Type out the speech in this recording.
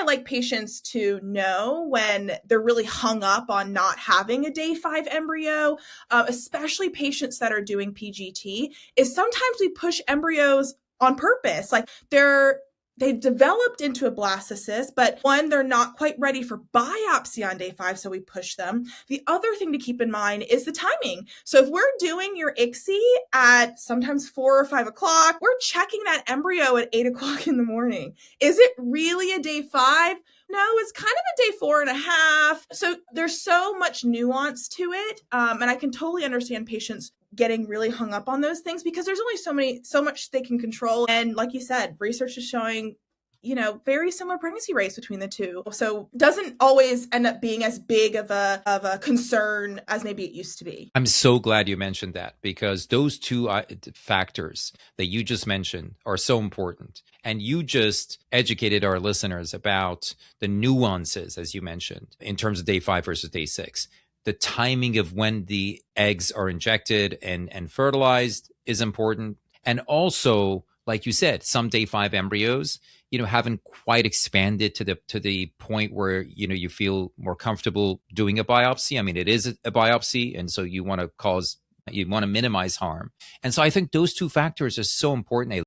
like patients to know when they're really hung up on not having a day 5 embryo, especially patients that are doing PGT, is sometimes we push embryos on purpose. Like they've developed into a blastocyst, but one, they're not quite ready for biopsy on day 5, so we push them. The other thing to keep in mind is the timing. So if we're doing your ICSI at sometimes 4 or 5 o'clock, we're checking that embryo at 8 o'clock in the morning. Is it really a day 5? No, it's kind of a day 4.5. So there's so much nuance to it. And I can totally understand patients getting really hung up on those things because there's only so much they can control. And like you said, research is showing, very similar pregnancy rates between the two. So doesn't always end up being as big of a concern as maybe it used to be. I'm so glad you mentioned that because those two factors that you just mentioned are so important. And you just educated our listeners about the nuances, as you mentioned, in terms of day 5 versus day 6. The timing of when the eggs are injected and fertilized is important. And also, like you said, some day 5 embryos, haven't quite expanded to the point where, you feel more comfortable doing a biopsy. I mean, it is a biopsy. And so you want to minimize harm. And so I think those two factors are so important.